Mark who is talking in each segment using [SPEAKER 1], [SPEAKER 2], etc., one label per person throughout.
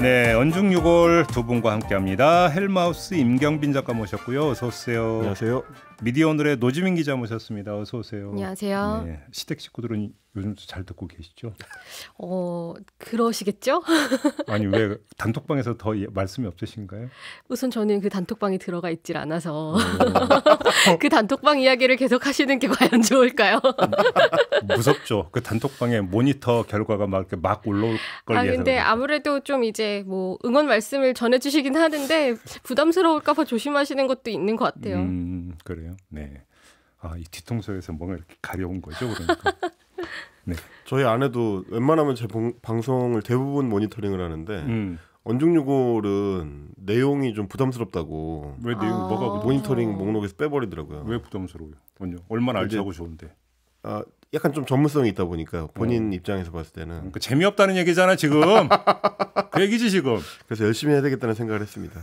[SPEAKER 1] 네, 언중유골 두 분과 함께합니다. 헬마우스 임경빈 작가 모셨고요. 어서 오세요.
[SPEAKER 2] 안녕하세요.
[SPEAKER 1] 미디어오늘의 노지민 기자 모셨습니다. 어서 오세요.
[SPEAKER 3] 안녕하세요.
[SPEAKER 1] 네, 시댁 식구들은 요즘 잘 듣고 계시죠?
[SPEAKER 3] 그러시겠죠?
[SPEAKER 1] 아니 왜 단톡방에서 더 말씀이 없으신가요?
[SPEAKER 3] 우선 저는 그 단톡방에 들어가 있질 않아서 그 단톡방 이야기를 계속 하시는 게 과연 좋을까요?
[SPEAKER 1] 무섭죠. 그 단톡방에 모니터 결과가 막 이렇게 막 올라올 걸 예상하고.
[SPEAKER 3] 근데 아무래도 좀 이제 뭐 응원 말씀을 전해주시긴 하는데 부담스러울까봐 조심하시는 것도 있는 것 같아요.
[SPEAKER 1] 그래요. 네. 이 뒤통수에서 뭔가 이렇게 가려운 거죠, 그러니까. 네.
[SPEAKER 2] 저희 아내도 웬만하면 제 방송을 대부분 모니터링을 하는데 언중유골은 내용이 좀 부담스럽다고.
[SPEAKER 1] 왜 내용 뭐가
[SPEAKER 2] 모니터링 목록에서 빼버리더라고요.
[SPEAKER 1] 왜 부담스러워요? 얼마나 알차고 좋은데.
[SPEAKER 2] 약간 좀 전문성이 있다 보니까 본인 입장에서 봤을 때는
[SPEAKER 1] 그러니까 재미없다는 얘기잖아 지금. 그 얘기지 지금.
[SPEAKER 2] 그래서 열심히 해야 되겠다는 생각을 했습니다.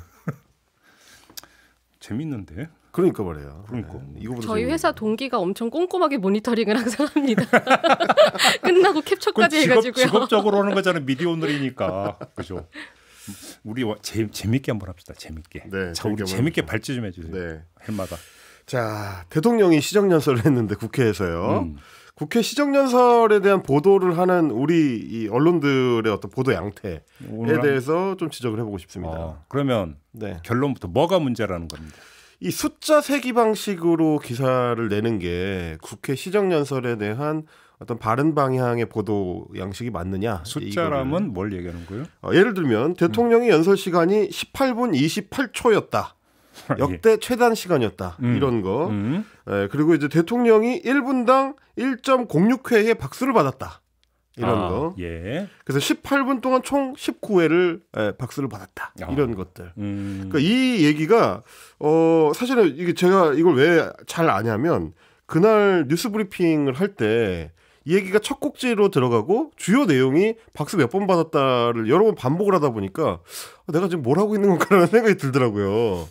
[SPEAKER 1] 재밌는데.
[SPEAKER 2] 그러니까 말이에요.
[SPEAKER 1] 그러니까.
[SPEAKER 2] 네,
[SPEAKER 3] 저희 회사 동기가 엄청 꼼꼼하게 모니터링을 항상 합니다. 끝나고 캡처까지 해가지고요.
[SPEAKER 1] 직업적으로 하는 거잖아요. 미디어오늘이니까. 그죠? 우리 재밌게 한번 합시다. 재밌게.
[SPEAKER 2] 네,
[SPEAKER 1] 자, 우리 재밌게 발제 좀 해주세요.
[SPEAKER 2] 네.
[SPEAKER 1] 헬마다.
[SPEAKER 2] 자, 대통령이 시정연설을 했는데 국회에서요. 국회 시정연설에 대한 보도를 하는 우리 이 언론들의 어떤 보도 양태에 대해서 좀 지적을 해보고 싶습니다.
[SPEAKER 1] 그러면 결론부터 뭐가 문제라는 겁니다.
[SPEAKER 2] 이 숫자 세기 방식으로 기사를 내는 게 국회 시정연설에 대한 어떤 바른 방향의 보도 양식이 맞느냐.
[SPEAKER 1] 숫자라면 뭘 얘기하는 거예요?
[SPEAKER 2] 예를 들면 대통령의 연설 시간이 18분 28초였다. 역대 최단 시간이었다. 이런 거. 그리고 이제 대통령이 1분당 1.06회의 박수를 받았다. 이런 거.
[SPEAKER 1] 예.
[SPEAKER 2] 그래서 18분 동안 총 19회를 박수를 받았다. 이런 것들. 그러니까 이 얘기가 사실은 이게 제가 이걸 왜 잘 아냐면 그날 뉴스 브리핑을 할 때 이 얘기가 첫 곡지로 들어가고 주요 내용이 박수 몇 번 받았다를 여러 번 반복을 하다 보니까 내가 지금 뭘 하고 있는 건가라는 생각이 들더라고요.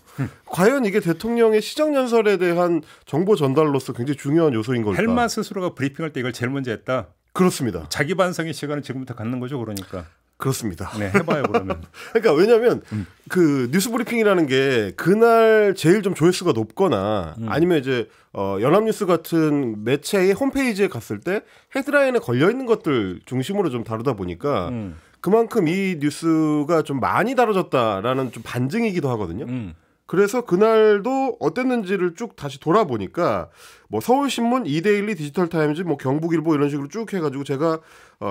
[SPEAKER 2] 과연 이게 대통령의 시정연설에 대한 정보 전달로서 굉장히 중요한 요소인 걸까?
[SPEAKER 1] 헬마 스스로가 브리핑할 때 이걸 제일 먼저 했다.
[SPEAKER 2] 그렇습니다.
[SPEAKER 1] 자기 반성의 시간을 지금부터 갖는 거죠, 그러니까.
[SPEAKER 2] 그렇습니다.
[SPEAKER 1] 네, 해봐요 그러면.
[SPEAKER 2] 그러니까 왜냐하면 그 뉴스 브리핑이라는 게 그날 제일 좀 조회수가 높거나 아니면 이제 연합뉴스 같은 매체의 홈페이지에 갔을 때 헤드라인에 걸려 있는 것들 중심으로 좀 다루다 보니까 그만큼 이 뉴스가 좀 많이 다뤄졌다라는 좀 반증이기도 하거든요. 그래서 그날도 어땠는지를 쭉 다시 돌아보니까 뭐 서울신문, 이데일리, 디지털타임즈, 뭐 경북일보 이런 식으로 쭉 해가지고 제가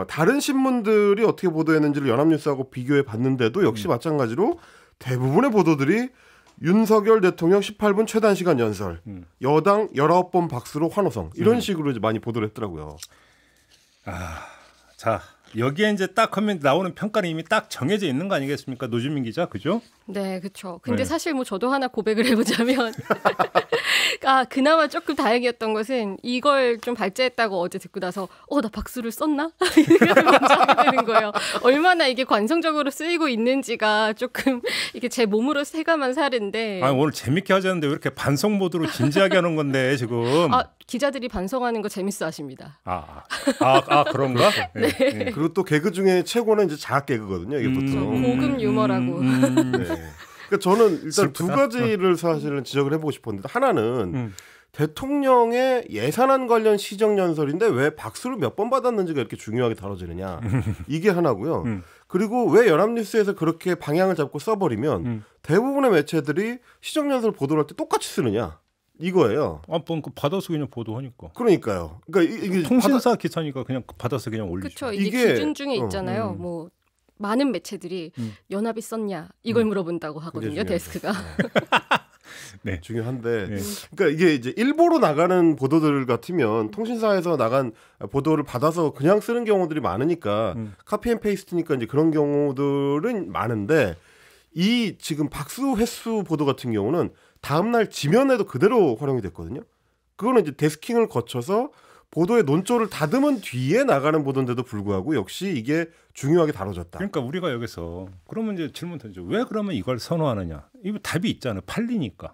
[SPEAKER 2] 다른 신문들이 어떻게 보도했는지를 연합뉴스하고 비교해 봤는데도 역시 마찬가지로 대부분의 보도들이 윤석열 대통령 18분 최단 시간 연설, 여당 19번 박수로 환호성 이런 식으로 이제 많이 보도를 했더라고요.
[SPEAKER 1] 자, 여기에 이제 딱 하면 나오는 평가는 이미 딱 정해져 있는 거 아니겠습니까? 노주민 기자, 그죠?
[SPEAKER 3] 네, 그렇죠. 근데 사실 뭐 저도 하나 고백을 해보자면 그나마 조금 다행이었던 것은 이걸 좀 발제했다고 어제 듣고 나서 나 박수를 썼나? 이 생각을 먼저 하게 되는 거예요. 얼마나 이게 관성적으로 쓰이고 있는지가 조금 이게 제 몸으로 체감한 사례인데.
[SPEAKER 1] 오늘 재밌게 하자는데 왜 이렇게 반성 모드로 진지하게 하는 건데 지금.
[SPEAKER 3] 기자들이 반성하는 거 재밌어 하십니다.
[SPEAKER 1] 그런가?
[SPEAKER 3] 네.
[SPEAKER 1] 네.
[SPEAKER 2] 그리고 또 개그 중에 최고는 이제 자학 개그거든요. 이게 보통.
[SPEAKER 3] 고급 유머라고.
[SPEAKER 2] 네. 그러니까 저는 일단 슬프다. 두 가지를 사실은 지적을 해보고 싶었는데 하나는 대통령의 예산안 관련 시정연설인데 왜 박수를 몇 번 받았는지가 이렇게 중요하게 다뤄지느냐. 이게 하나고요. 그리고 왜 연합뉴스에서 그렇게 방향을 잡고 써버리면 대부분의 매체들이 시정연설 보도를 할 때 똑같이 쓰느냐. 이거예요.
[SPEAKER 1] 받아서 그냥 보도하니까.
[SPEAKER 2] 그러니까요. 그러니까 이게
[SPEAKER 1] 통신사 기사니까 그냥 받아서 그냥 올리죠.
[SPEAKER 3] 그렇죠. 이게 기준 중에 있잖아요. 뭐 많은 매체들이 연합이 썼냐 이걸 물어본다고 하거든요. 데스크가.
[SPEAKER 1] 네.
[SPEAKER 2] 중요한데 그러니까 이게 이제 일보로 나가는 보도들 같으면 통신사에서 나간 보도를 받아서 그냥 쓰는 경우들이 많으니까 카피앤페이스트니까 이제 그런 경우들은 많은데 이 지금 박수 횟수 보도 같은 경우는 다음날 지면에도 그대로 활용이 됐거든요. 그거는 이제 데스킹을 거쳐서 보도의 논조를 다듬은 뒤에 나가는 보도인데도 불구하고 역시 이게 중요하게 다뤄졌다.
[SPEAKER 1] 그러니까 우리가 여기서 그러면 이제 질문 던져. 왜 그러면 이걸 선호하느냐? 이거 답이 있잖아요. 팔리니까.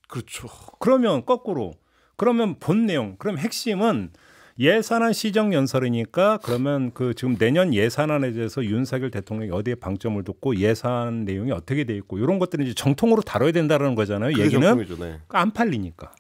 [SPEAKER 2] 그렇죠.
[SPEAKER 1] 그러면 거꾸로. 그러면 본 내용, 그럼 핵심은 예산안 시정 연설이니까 그러면 그 지금 내년 예산안에 대해서 윤석열 대통령이 어디에 방점을 뒀고 예산 내용이 어떻게 돼 있고 이런 것들은 이제 정통으로 다뤄야 된다는 거잖아요. 얘기는
[SPEAKER 2] 정통이죠, 네.
[SPEAKER 1] 안 팔리니까.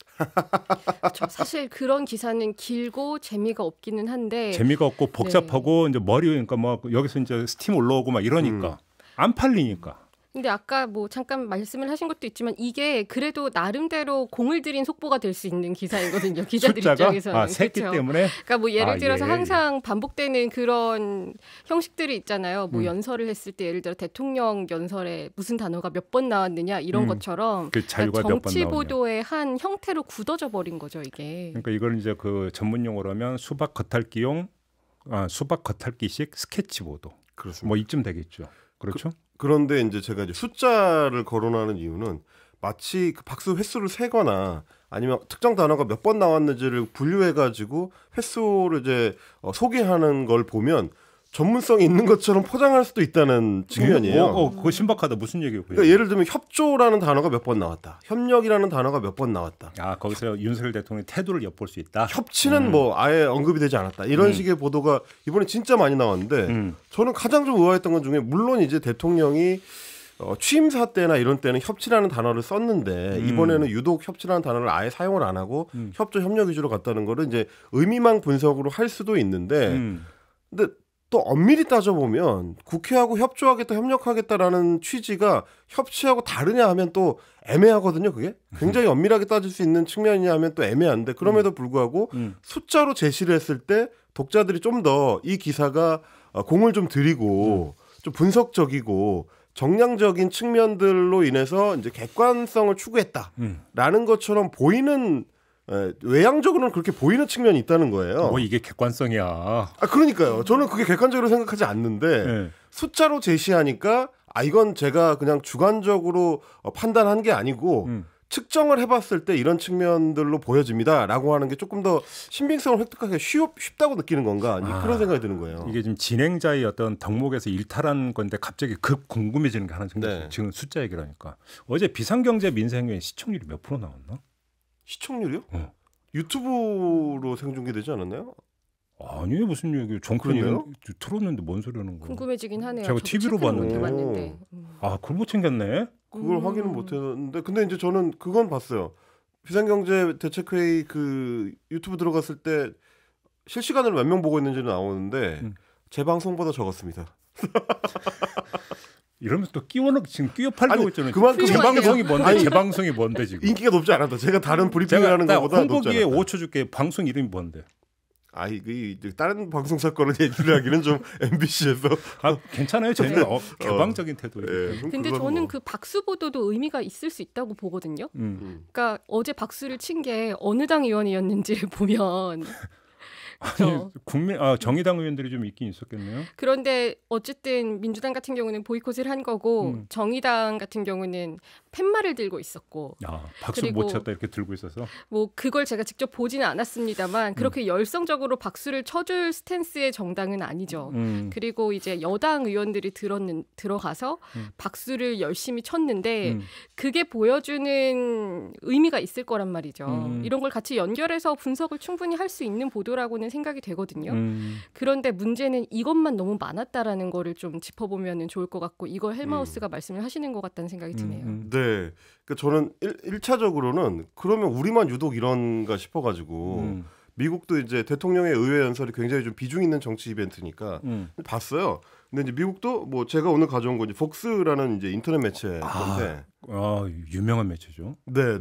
[SPEAKER 3] 그렇죠. 사실 그런 기사는 길고 재미가 없기는 한데
[SPEAKER 1] 재미가 없고 복잡하고 이제 머리 그러니까 뭐 여기서 이제 스팀 올라오고 막 이러니까 안 팔리니까.
[SPEAKER 3] 근데 아까 뭐 잠깐 말씀을 하신 것도 있지만 이게 그래도 나름대로 공을 들인 속보가 될 수 있는 기사이거든요. 기자들
[SPEAKER 1] 숫자가?
[SPEAKER 3] 입장에서는.
[SPEAKER 1] 셌기
[SPEAKER 3] 그렇죠?
[SPEAKER 1] 때문에.
[SPEAKER 3] 그러니까 뭐 예를 들어서
[SPEAKER 1] 예.
[SPEAKER 3] 항상 반복되는 그런 형식들이 있잖아요. 뭐 연설을 했을 때 예를 들어 대통령 연설에 무슨 단어가 몇 번 나왔느냐 이런 것처럼
[SPEAKER 1] 그 자료가
[SPEAKER 3] 그러니까
[SPEAKER 1] 몇 번
[SPEAKER 3] 정치
[SPEAKER 1] 나오냐.
[SPEAKER 3] 보도의 한 형태로 굳어져 버린 거죠, 이게.
[SPEAKER 1] 그러니까 이걸 이제 그 전문 용어로 하면 수박 겉핥기식 스케치 보도.
[SPEAKER 2] 그렇습니다.
[SPEAKER 1] 뭐 이쯤 되겠죠. 그렇죠?
[SPEAKER 2] 그런데 이제 제가 이제 숫자를 거론하는 이유는 마치 그 박수 횟수를 세거나 아니면 특정 단어가 몇 번 나왔는지를 분류해가지고 횟수를 이제 소개하는 걸 보면 전문성이 있는 것처럼 포장할 수도 있다는 측면이에요.
[SPEAKER 1] 그거 신박하다. 무슨 얘기예요?
[SPEAKER 2] 그러니까 예를 들면 협조라는 단어가 몇 번 나왔다. 협력이라는 단어가 몇 번 나왔다.
[SPEAKER 1] 아 거기서 윤석열 대통령의 태도를 엿볼 수 있다.
[SPEAKER 2] 협치는 뭐 아예 언급이 되지 않았다. 이런 식의 보도가 이번에 진짜 많이 나왔는데 저는 가장 좀 의아했던 것 중에 물론 이제 대통령이 취임사 때나 이런 때는 협치라는 단어를 썼는데 이번에는 유독 협치라는 단어를 아예 사용을 안 하고 협조 협력 위주로 갔다는 거를 이제 의미망 분석으로 할 수도 있는데 근데 또 엄밀히 따져보면 국회하고 협조하겠다 협력하겠다라는 취지가 협치하고 다르냐 하면 또 애매하거든요. 그게 굉장히 엄밀하게 따질 수 있는 측면이냐 하면 또 애매한데 그럼에도 불구하고 숫자로 제시를 했을 때 독자들이 좀 더 이 기사가 공을 좀 들이고 좀 분석적이고 정량적인 측면들로 인해서 이제 객관성을 추구했다라는 것처럼 보이는 외향적으로는 그렇게 보이는 측면이 있다는 거예요.
[SPEAKER 1] 뭐 이게 객관성이야.
[SPEAKER 2] 아 그러니까요. 저는 그게 객관적으로 생각하지 않는데
[SPEAKER 1] 네.
[SPEAKER 2] 숫자로 제시하니까 이건 제가 그냥 주관적으로 판단한 게 아니고 측정을 해봤을 때 이런 측면들로 보여집니다라고 하는 게 조금 더 신빙성을 획득하기 쉽다고 느끼는 건가 그런 생각이 드는 거예요.
[SPEAKER 1] 이게 지금 진행자의 어떤 덕목에서 일탈한 건데 갑자기 급 궁금해지는 게 하나 생겼어요.
[SPEAKER 2] 네.
[SPEAKER 1] 지금 숫자 얘기라니까. 어제 비상경제 민생회의 시청률이 몇 프로 나왔나?
[SPEAKER 2] 시청률이요? 유튜브로 생중계되지 않았나요?
[SPEAKER 1] 아니 무슨 얘기 정권이
[SPEAKER 2] 그러네요?
[SPEAKER 1] 틀었는데 뭔 소리 하는 거야.
[SPEAKER 3] 궁금해지긴 하네요.
[SPEAKER 1] 제가
[SPEAKER 3] 저도
[SPEAKER 1] TV로
[SPEAKER 3] 체크는
[SPEAKER 1] 봤는데.
[SPEAKER 3] 못 해봤는데.
[SPEAKER 1] 아 그걸 못 챙겼네.
[SPEAKER 2] 그걸 확인은 못했는데 근데 이제 저는 그건 봤어요. 비상경제 대책회의 그 유튜브 들어갔을 때 실시간으로 몇 명 보고 있는지는 나오는데 제 방송보다 적었습니다.
[SPEAKER 1] 이러면 또 지금 끼워 팔고 있잖아요.
[SPEAKER 2] 그만큼
[SPEAKER 1] 제 방송이 뭔데? 제 방송이 뭔데 지금?
[SPEAKER 2] 인기가 높지 않았다. 제가 다른 브리핑을
[SPEAKER 1] 제가
[SPEAKER 2] 하는
[SPEAKER 1] 딱
[SPEAKER 2] 것보다 높지
[SPEAKER 1] 홍보기에
[SPEAKER 2] 않았다.
[SPEAKER 1] 5초 줄게. 방송 이름이 뭔데?
[SPEAKER 2] 다른 방송사 거는 얘기를 하기는 좀 MBC에서
[SPEAKER 1] 아 괜찮아요. 저희는 개방적인 태도예요.
[SPEAKER 3] 근데 저는 그 박수 보도도 의미가 있을 수 있다고 보거든요. 그러니까 어제 박수를 친 게 어느 당 의원이었는지를 보면
[SPEAKER 1] 아니, 정의당 의원들이 좀 있긴 있었겠네요.
[SPEAKER 3] 그런데 어쨌든 민주당 같은 경우는 보이콧을 한 거고 정의당 같은 경우는 팻말을 들고 있었고
[SPEAKER 1] 박수
[SPEAKER 3] 그리고
[SPEAKER 1] 못 쳤다 이렇게 들고 있어서
[SPEAKER 3] 뭐 그걸 제가 직접 보지는 않았습니다만 그렇게 열성적으로 박수를 쳐줄 스탠스의 정당은 아니죠. 그리고 이제 여당 의원들이 들어가서 박수를 열심히 쳤는데 그게 보여주는 의미가 있을 거란 말이죠. 이런 걸 같이 연결해서 분석을 충분히 할 수 있는 보도라고는 생각이 되거든요. 그런데 문제는 이것만 너무 많았다라는 거를 좀 짚어보면 좋을 것 같고 이걸 헬마우스가 말씀을 하시는 것 같다는 생각이 드네요.
[SPEAKER 2] 네. 그러니까 저는 1차적으로는 그러면 우리만 유독 이런가 싶어가지고 미국도 이제 대통령의 의회 연설이 굉장히 좀 비중 있는 정치 이벤트니까 봤어요. 근데 이제 미국도 뭐 제가 오늘 가져온 건 이제 폭스라는 이제 인터넷 매체인데
[SPEAKER 1] 유명한 매체죠.
[SPEAKER 2] 네.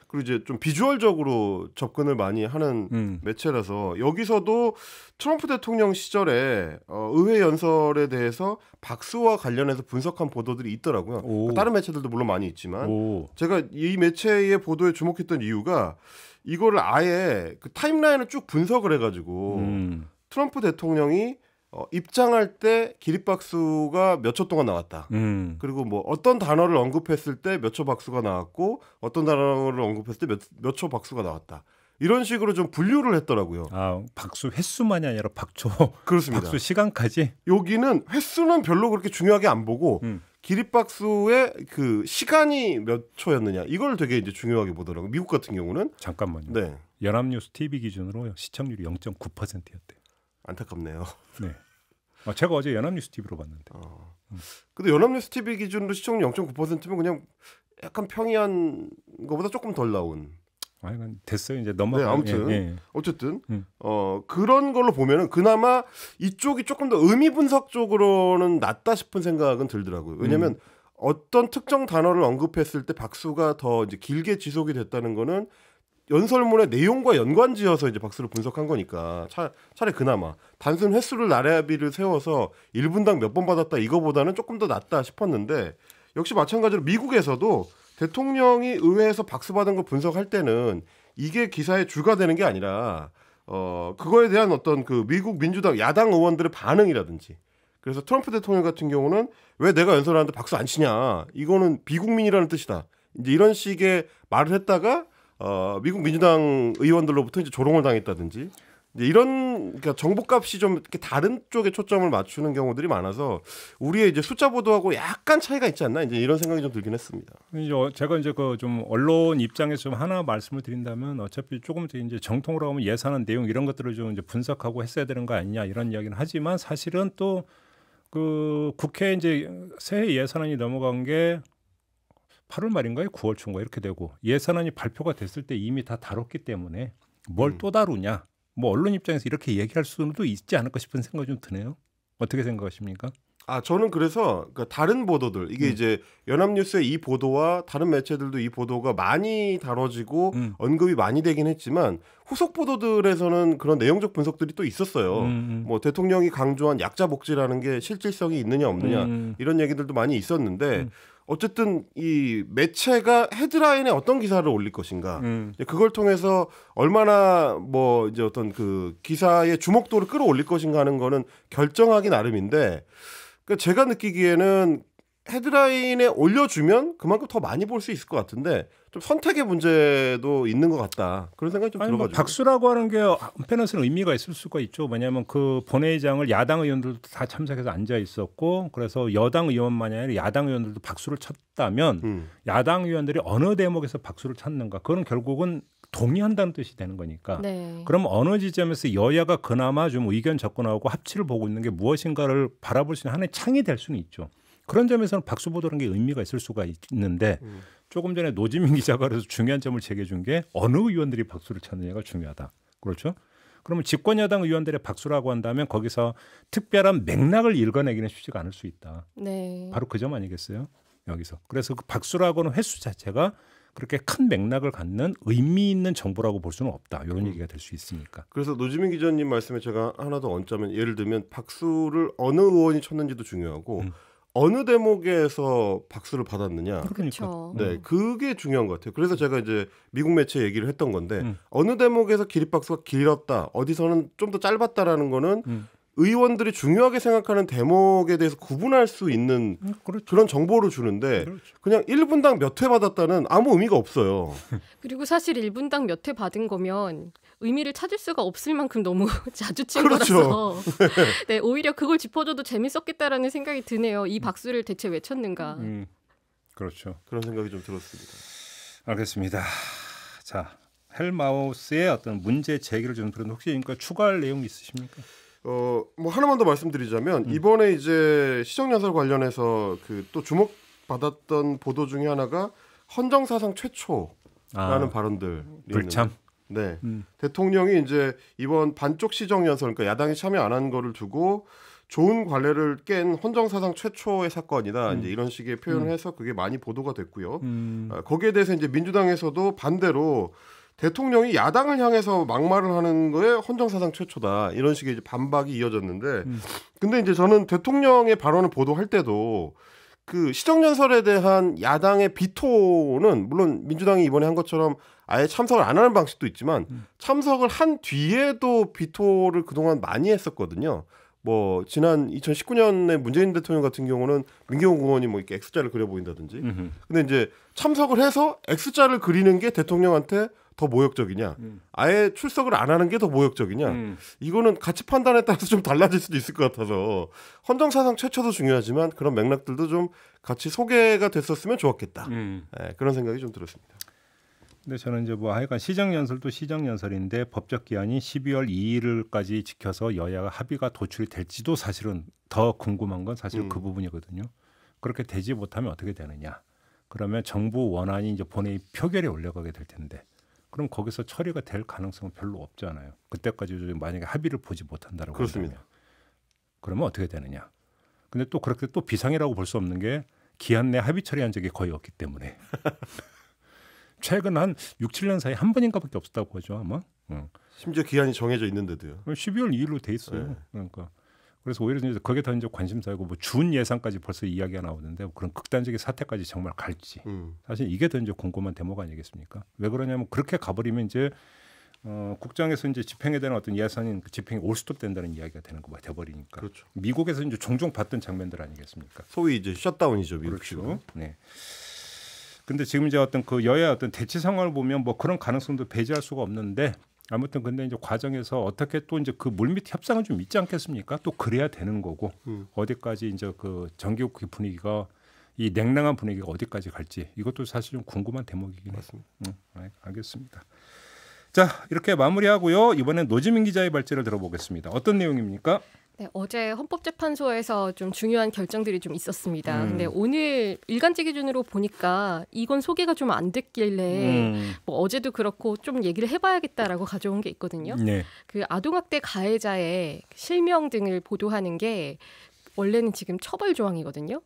[SPEAKER 2] 그리고 이제 좀 비주얼적으로 접근을 많이 하는 매체라서 여기서도 트럼프 대통령 시절에 의회 연설에 대해서 박수와 관련해서 분석한 보도들이 있더라고요. 다른 매체들도 물론 많이 있지만 제가 이 매체의 보도에 주목했던 이유가 이거를 아예 그 타임라인을 쭉 분석을 해가지고 트럼프 대통령이 입장할 때 기립박수가 몇 초 동안 나왔다. 그리고 뭐 어떤 단어를 언급했을 때 몇 초 박수가 나왔고 어떤 단어를 언급했을 때 몇 초 박수가 나왔다. 이런 식으로 좀 분류를 했더라고요.
[SPEAKER 1] 박수 횟수만이 아니라
[SPEAKER 2] 그렇습니다.
[SPEAKER 1] 박수 시간까지.
[SPEAKER 2] 여기는 횟수는 별로 그렇게 중요하게 안 보고 기립박수의 그 시간이 몇 초였느냐 이걸 되게 이제 중요하게 보더라고요. 미국 같은 경우는.
[SPEAKER 1] 잠깐만요.
[SPEAKER 2] 네.
[SPEAKER 1] 연합뉴스 TV 기준으로 시청률이 0.9%였대요.
[SPEAKER 2] 안타깝네요.
[SPEAKER 1] 네. 제가 어제 연합뉴스 TV로 봤는데.
[SPEAKER 2] 근데 연합뉴스 TV 기준으로 시청률 0.9%면 그냥 약간 평이한 것보다 조금 덜 나온.
[SPEAKER 1] 아니, 됐어요. 이제 넘어가.
[SPEAKER 2] 네, 아무튼
[SPEAKER 1] 예.
[SPEAKER 2] 어쨌든 그런 걸로 보면은 그나마 이쪽이 조금 더 의미 분석 쪽으로는 낫다 싶은 생각은 들더라고요. 왜냐하면 어떤 특정 단어를 언급했을 때 박수가 더 이제 길게 지속이 됐다는 거는 연설문의 내용과 연관지어서 이제 박수를 분석한 거니까 차라리 그나마 단순 횟수를 나래비를 세워서 1분당 몇 번 받았다 이거보다는 조금 더 낫다 싶었는데 역시 마찬가지로 미국에서도 대통령이 의회에서 박수 받은 걸 분석할 때는 이게 기사의 주가 되는 게 아니라 그거에 대한 어떤 그 미국 민주당 야당 의원들의 반응이라든지 그래서 트럼프 대통령 같은 경우는 왜 내가 연설하는데 박수 안 치냐 이거는 비국민이라는 뜻이다 이제 이런 식의 말을 했다가 미국 민주당 의원들로부터 이제 조롱을 당했다든지 이제 이런 그러니까 정보값이 좀 이렇게 다른 쪽에 초점을 맞추는 경우들이 많아서 우리의 이제 숫자 보도하고 약간 차이가 있지 않나 이제 이런 생각이 좀 들긴 했습니다.
[SPEAKER 1] 이제 제가 이제 그 좀 언론 입장에서 좀 하나 말씀을 드린다면 어차피 조금 이제 정통으로 하면 예산안 내용 이런 것들을 좀 이제 분석하고 했어야 되는 거 아니냐 이런 이야기는 하지만 사실은 또 그 국회 이제 새해 예산안이 넘어간 게 8월 말인가요? 9월 초인가 이렇게 되고 예산안이 발표가 됐을 때 이미 다 다뤘기 때문에 뭘 또 다루냐? 뭐 언론 입장에서 이렇게 얘기할 수도 있지 않을까 싶은 생각이 좀 드네요. 어떻게 생각하십니까?
[SPEAKER 2] 저는 그래서 그러니까 다른 보도들 이게 이제 연합뉴스의 이 보도와 다른 매체들도 이 보도가 많이 다뤄지고 언급이 많이 되긴 했지만 후속 보도들에서는 그런 내용적 분석들이 또 있었어요. 뭐 대통령이 강조한 약자 복지라는 게 실질성이 있느냐 없느냐 이런 얘기들도 많이 있었는데 어쨌든 이 매체가 헤드라인에 어떤 기사를 올릴 것인가 그걸 통해서 얼마나 뭐 이제 어떤 그 기사의 주목도를 끌어올릴 것인가 하는 거는 결정하기 나름인데 그러니까 제가 느끼기에는 헤드라인에 올려주면 그만큼 더 많이 볼 수 있을 것 같은데 좀 선택의 문제도 있는 것 같다 그런 생각이 좀 들어가지고
[SPEAKER 1] 박수라고 하는 게 한편에서는 의미가 있을 수가 있죠. 왜냐하면 그 본회의장을 야당 의원들도 다 참석해서 앉아 있었고 그래서 여당 의원만이 아니라 야당 의원들도 박수를 쳤다면 야당 의원들이 어느 대목에서 박수를 쳤는가 그건 결국은 동의한다는 뜻이 되는 거니까.
[SPEAKER 3] 네.
[SPEAKER 1] 그럼 어느 지점에서 여야가 그나마 좀 의견 접근하고 합치를 보고 있는 게 무엇인가를 바라볼 수 있는 하나의 창이 될 수는 있죠. 그런 점에서는 박수 보도라는 게 의미가 있을 수가 있는데 조금 전에 노지민 기자가 그래서 중요한 점을 제기해 준 게 어느 의원들이 박수를 쳤느냐가 중요하다. 그렇죠? 그러면 집권여당 의원들의 박수라고 한다면 거기서 특별한 맥락을 읽어내기는 쉽지가 않을 수 있다.
[SPEAKER 3] 네.
[SPEAKER 1] 바로 그 점 아니겠어요? 여기서. 그래서 그 박수라고는 횟수 자체가 그렇게 큰 맥락을 갖는 의미 있는 정보라고 볼 수는 없다. 이런 얘기가 될 수 있으니까.
[SPEAKER 2] 그래서 노지민 기자님 말씀에 제가 하나 더 얹자면 예를 들면 박수를 어느 의원이 쳤는지도 중요하고 어느 대목에서 박수를 받았느냐.
[SPEAKER 3] 그렇죠.
[SPEAKER 2] 네, 그게 중요한 것 같아요. 그래서 제가 이제 미국 매체 얘기를 했던 건데 어느 대목에서 기립박수가 길었다, 어디서는 좀 더 짧았다라는 거는 의원들이 중요하게 생각하는 대목에 대해서 구분할 수 있는
[SPEAKER 1] 그렇죠.
[SPEAKER 2] 그런 정보를 주는데
[SPEAKER 1] 그렇죠.
[SPEAKER 2] 그냥 1분당 몇 회 받았다는 아무 의미가 없어요.
[SPEAKER 3] 그리고 사실 1분당 몇 회 받은 거면 의미를 찾을 수가 없을 만큼 너무 자주 친
[SPEAKER 2] 그렇죠.
[SPEAKER 3] 거라서 네, 오히려 그걸 짚어줘도 재밌었겠다라는 생각이 드네요. 이 박수를 대체 왜 쳤는가.
[SPEAKER 1] 그렇죠.
[SPEAKER 2] 그런 생각이 좀 들었습니다.
[SPEAKER 1] 알겠습니다. 자, 헬마우스의 어떤 문제 제기를 좀 들었는데 혹시 그러니까 추가할 내용 있으십니까?
[SPEAKER 2] 뭐 하나만 더 말씀드리자면 이번에 이제 시정연설 관련해서 그 또 주목받았던 보도 중에 하나가 헌정사상 최초라는 발언들.
[SPEAKER 1] 불참.
[SPEAKER 2] 네. 대통령이 이제 이번 반쪽 시정연설, 그러니까 야당이 참여 안 한 거를 두고 좋은 관례를 깬 헌정사상 최초의 사건이다. 이제 이런 식의 표현을 해서 그게 많이 보도가 됐고요. 거기에 대해서 이제 민주당에서도 반대로 대통령이 야당을 향해서 막말을 하는 거에 헌정사상 최초다. 이런 식의 이제 반박이 이어졌는데, 근데 이제 저는 대통령의 발언을 보도할 때도 그 시정연설에 대한 야당의 비토는 물론 민주당이 이번에 한 것처럼 아예 참석을 안 하는 방식도 있지만 참석을 한 뒤에도 비토를 그동안 많이 했었거든요. 뭐 지난 2019년에 문재인 대통령 같은 경우는 민경훈 의원이 뭐 이렇게 X자를 그려 보인다든지. 근데 이제 참석을 해서 X자를 그리는 게 대통령한테 더 모욕적이냐, 아예 출석을 안 하는 게 더 모욕적이냐, 이거는 가치 판단에 따라서 좀 달라질 수도 있을 것 같아서 헌정사상 최초도 중요하지만 그런 맥락들도 좀 같이 소개가 됐었으면 좋았겠다. 네, 그런 생각이 좀 들었습니다.
[SPEAKER 1] 근데 저는 이제 뭐 하여간 시정연설도 시정연설인데 법적 기한이 12월 2일까지 지켜서 여야가 합의가 도출이 될지도 사실은 더 궁금한 건 사실 그 부분이거든요. 그렇게 되지 못하면 어떻게 되느냐? 그러면 정부 원안이 이제 본회의 표결에 올라가게 될 텐데, 그럼 거기서 처리가 될 가능성은 별로 없잖아요. 그때까지 만약에 합의를 보지 못한다라고
[SPEAKER 2] 그렇습니다.
[SPEAKER 1] 한다면, 그러면 어떻게 되느냐? 근데 또 그렇게 또 비상이라고 볼 수 없는 게 기한 내 합의 처리한 적이 거의 없기 때문에 최근 한 6, 7년 사이 한 번인가밖에 없었다고 보죠 아마.
[SPEAKER 2] 심지어 기한이 정해져 있는데도요.
[SPEAKER 1] 12월 2일로 돼 있어요.
[SPEAKER 2] 네.
[SPEAKER 1] 그러니까 그래서 오히려 이제 거기에 더 이제 관심사고 뭐 준 예산까지 벌써 이야기가 나오는데 그런 극단적인 사태까지 정말 갈지 사실 이게 더 이제 궁금한 대목 아니겠습니까? 왜 그러냐면 그렇게 가버리면 이제 국장에서 이제 집행에 대한 어떤 예산인 그 집행이 올스톱된다는 이야기가 되는 거가 돼버리니까.
[SPEAKER 2] 그렇죠.
[SPEAKER 1] 미국에서 이제 종종 봤던 장면들 아니겠습니까?
[SPEAKER 2] 소위 이제 셧다운이죠, 미국식으로.
[SPEAKER 1] 그렇죠. 네. 근데 지금 이제 어떤 그 여야 어떤 대치 상황을 보면 뭐 그런 가능성도 배제할 수가 없는데 아무튼 근데 이제 과정에서 어떻게 또 이제 그 물밑 협상은 좀 있지 않겠습니까? 또 그래야 되는 거고 어디까지 이제 그 정기국 분위기가 이 냉랭한 분위기가 어디까지 갈지 이것도 사실 좀 궁금한 대목이긴
[SPEAKER 2] 맞습니다.
[SPEAKER 1] 알겠습니다. 자 이렇게 마무리하고요. 이번엔 노지민 기자의 발제를 들어보겠습니다. 어떤 내용입니까?
[SPEAKER 3] 네, 어제 헌법재판소에서 좀 중요한 결정들이 좀 있었습니다. 근데 오늘 일간지 기준으로 보니까 이건 소개가 좀 안 됐길래 뭐 어제도 그렇고 좀 얘기를 해봐야겠다라고 가져온 게 있거든요.
[SPEAKER 1] 네.
[SPEAKER 3] 그 아동학대 가해자의 실명 등을 보도하는 게 원래는 지금 처벌 조항이거든요.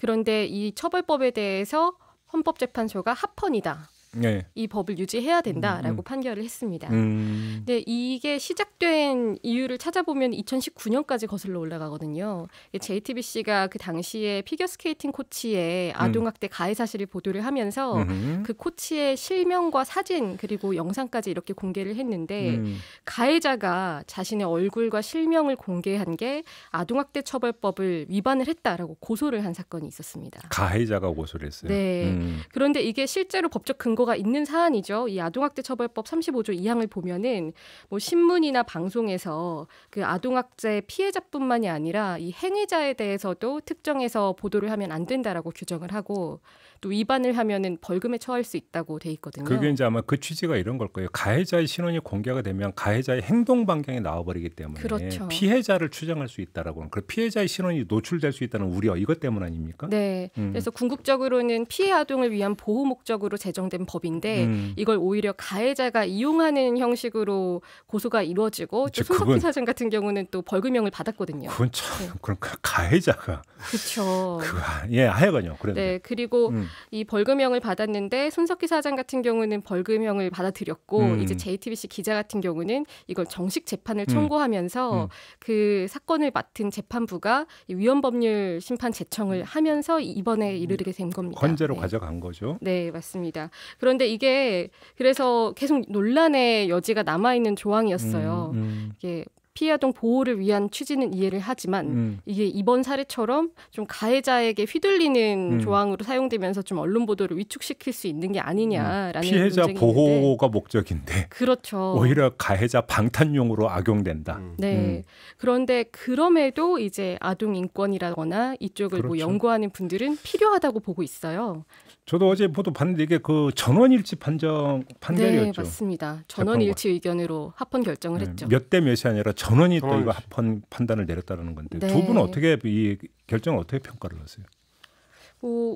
[SPEAKER 3] 그런데 이 처벌법에 대해서 헌법재판소가 합헌이다.
[SPEAKER 1] 네.
[SPEAKER 3] 이 법을 유지해야 된다라고 판결을 했습니다. 근데 이게 시작된 이유를 찾아보면 2019년까지 거슬러 올라가거든요. JTBC가 그 당시에 피겨스케이팅 코치의 아동학대 가해 사실을 보도를 하면서 그 코치의 실명과 사진 그리고 영상까지 이렇게 공개를 했는데 가해자가 자신의 얼굴과 실명을 공개한 게 아동학대 처벌법을 위반을 했다라고 고소를 한 사건이 있었습니다.
[SPEAKER 1] 가해자가 고소를 했어요.
[SPEAKER 3] 네. 그런데 이게 실제로 법적 근거가 있는 사안이죠. 이 아동학대 처벌법 35조 2항을 보면은 뭐 신문이나 방송에서 그 아동학대 피해자뿐만이 아니라 이 행위자에 대해서도 특정해서 보도를 하면 안 된다라고 규정을 하고 또 위반을 하면은 벌금에 처할 수 있다고 돼 있거든요.
[SPEAKER 1] 그게 이제 아마 그 취지가 이런 걸 거예요. 가해자의 신원이 공개가 되면 가해자의 행동 반경이 나와버리기 때문에
[SPEAKER 3] 그렇죠.
[SPEAKER 1] 피해자를 추정할 수 있다라고. 그 피해자의 신원이 노출될 수 있다는 우려 이것 때문 아닙니까?
[SPEAKER 3] 네. 그래서 궁극적으로는 피해 아동을 위한 보호 목적으로 제정된 법인데 이걸 오히려 가해자가 이용하는 형식으로 고소가 이루어지고 또 손석희 사장 같은 경우는 또 벌금형을 받았거든요.
[SPEAKER 1] 그건 참 그러니까 가해자가
[SPEAKER 3] 그렇죠.
[SPEAKER 1] 하여간요. 그런데.
[SPEAKER 3] 네. 그리고 이 벌금형을 받았는데 손석희 사장 같은 경우는 벌금형을 받아들였고 이제 JTBC 기자 같은 경우는 이걸 정식 재판을 청구하면서 그 사건을 맡은 재판부가 위헌법률 심판 제청을 하면서 이번에 이르게 된 겁니다.
[SPEAKER 1] 헌재로
[SPEAKER 3] 네.
[SPEAKER 1] 가져간 거죠.
[SPEAKER 3] 네, 맞습니다. 그런데 이게 그래서 계속 논란의 여지가 남아있는 조항이었어요. 이게 피해 아동 보호를 위한 취지는 이해를 하지만 이게 이번 사례처럼 좀 가해자에게 휘둘리는 조항으로 사용되면서 좀 언론 보도를 위축시킬 수 있는 게 아니냐라는
[SPEAKER 1] 피해자
[SPEAKER 3] 논쟁이
[SPEAKER 1] 보호가 목적인데
[SPEAKER 3] 그렇죠.
[SPEAKER 1] 오히려 가해자 방탄용으로 악용된다.
[SPEAKER 3] 네. 그런데 그럼에도 이제 아동 인권이라거나 이쪽을 뭐
[SPEAKER 1] 그렇죠.
[SPEAKER 3] 연구하는 분들은 필요하다고 보고 있어요.
[SPEAKER 1] 저도 어제 보도 봤는데 이게 그 전원일치 판결이었죠.
[SPEAKER 3] 네, 맞습니다. 전원일치 의견으로 합헌 결정을 했죠.
[SPEAKER 1] 몇 대 몇이 아니라 전원이 또 이거 합헌 판단을 내렸다는 건데
[SPEAKER 3] 네.
[SPEAKER 1] 두 분은 어떻게 이 결정을 어떻게 평가를 하세요?